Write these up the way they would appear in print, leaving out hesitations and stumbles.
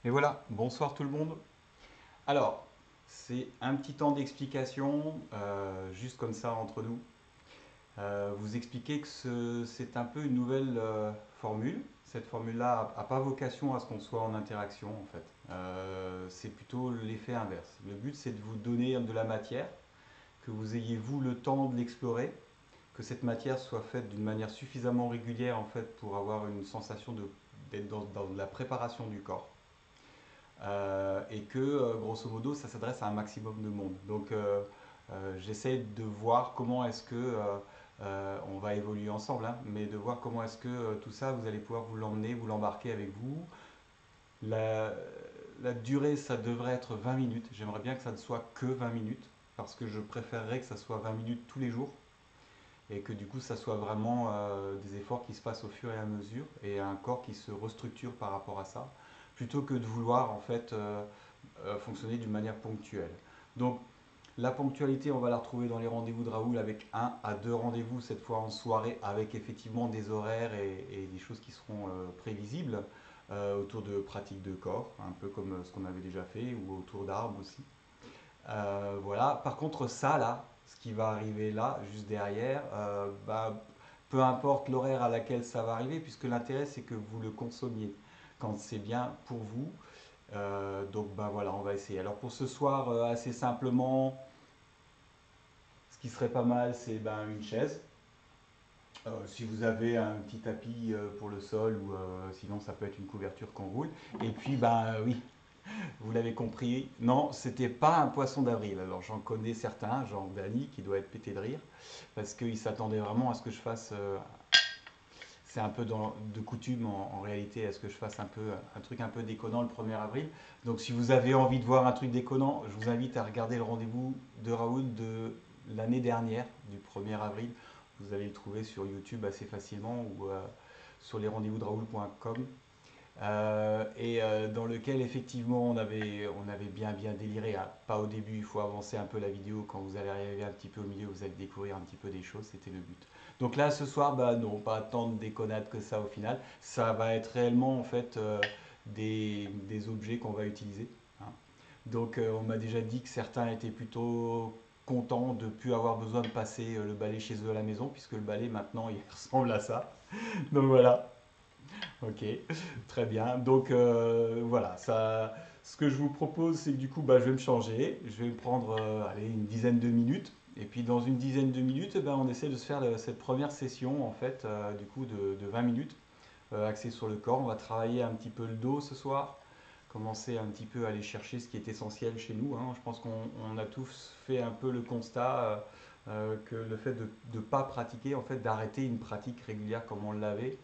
Et voilà, bonsoir tout le monde. Alors, c'est un petit temps d'explication, juste comme ça entre nous. Vous expliquer que c'est un peu une nouvelle formule. Cette formule-là n'a pas vocation à ce qu'on soit en interaction en fait. C'est plutôt l'effet inverse. Le but c'est de vous donner de la matière, que vous ayez vous le temps de l'explorer, que cette matière soit faite d'une manière suffisamment régulière en fait pour avoir une sensation d'être dans la préparation du corps. Et que grosso modo ça s'adresse à un maximum de monde. Donc j'essaie de voir comment est-ce que on va évoluer ensemble, hein, mais de voir comment est-ce que tout ça vous allez pouvoir vous l'emmener, vous l'embarquer avec vous. La, la durée ça devrait être 20 minutes. J'aimerais bien que ça ne soit que 20 minutes parce que je préférerais que ça soit 20 minutes tous les jours et que du coup ça soit vraiment des efforts qui se passent au fur et à mesure et un corps qui se restructure par rapport à ça plutôt que de vouloir en fait fonctionner d'une manière ponctuelle. Donc la ponctualité, on va la retrouver dans les rendez-vous de Raoul avec un à deux rendez-vous cette fois en soirée avec effectivement des horaires et des choses qui seront prévisibles autour de pratiques de corps, un peu comme ce qu'on avait déjà fait ou autour d'arbres aussi. Voilà. Par contre, ça là, ce qui va arriver là, juste derrière, peu importe l'horaire à laquelle ça va arriver, puisque l'intérêt c'est que vous le consommiez quand c'est bien pour vous. Donc voilà, on va essayer. Alors pour ce soir, assez simplement, ce qui serait pas mal, c'est une chaise. Si vous avez un petit tapis pour le sol, ou sinon ça peut être une couverture qu'on roule. Et puis oui, vous l'avez compris, non, c'était pas un poisson d'avril. Alors j'en connais certains, genre Dany, qui doit être pété de rire, parce qu'il s'attendait vraiment à ce que je fasse, c'est un peu de coutume en réalité, à ce que je fasse un truc un peu déconnant le 1er avril. Donc si vous avez envie de voir un truc déconnant, je vous invite à regarder le rendez-vous de Raoul de l'année dernière, du 1er avril. Vous allez le trouver sur YouTube assez facilement ou sur les rendez-vous de Raoul.com. Dans lequel effectivement on avait bien déliré, hein. Pas au début, il faut avancer un peu la vidéo, quand vous allez arriver un petit peu au milieu, vous allez découvrir un petit peu des choses, c'était le but. Donc là ce soir, non, pas tant de déconnade que ça au final, ça va être réellement en fait des objets qu'on va utiliser, hein. Donc on m'a déjà dit que certains étaient plutôt contents de ne plus avoir besoin de passer le balai chez eux à la maison, puisque le balai maintenant il ressemble à ça. Donc voilà. Ok, très bien. Donc voilà, ce que je vous propose, c'est que du coup, je vais me changer. Je vais me prendre allez, une dizaine de minutes. Et puis dans une dizaine de minutes, on essaie de se faire cette première session, en fait, du coup, de 20 minutes, axée sur le corps. On va travailler un petit peu le dos ce soir, commencer un petit peu à aller chercher ce qui est essentiel chez nous, hein. Je pense qu'on a tous fait un peu le constat que le fait de ne pas pratiquer, en fait, d'arrêter une pratique régulière comme on l'avait,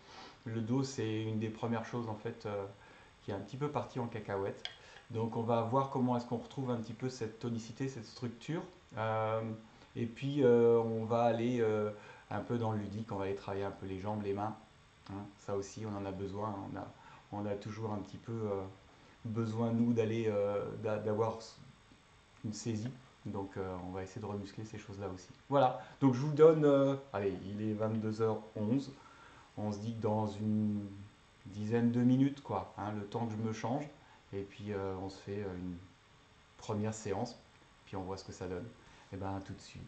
le dos, c'est une des premières choses en fait qui est un petit peu partie en cacahuète. Donc on va voir comment est-ce qu'on retrouve un petit peu cette tonicité, cette structure. Euh, et puis on va aller un peu dans le ludique, on va aller travailler un peu les jambes, les mains, hein. Ça aussi, on en a besoin. On a toujours un petit peu besoin, nous, d'avoir une saisie. Donc on va essayer de remuscler ces choses-là aussi. Voilà, donc je vous donne, allez, il est 22h11. On se dit que dans une dizaine de minutes, quoi, hein, le temps que je me change, et puis on se fait une première séance, puis on voit ce que ça donne. Et ben à tout de suite.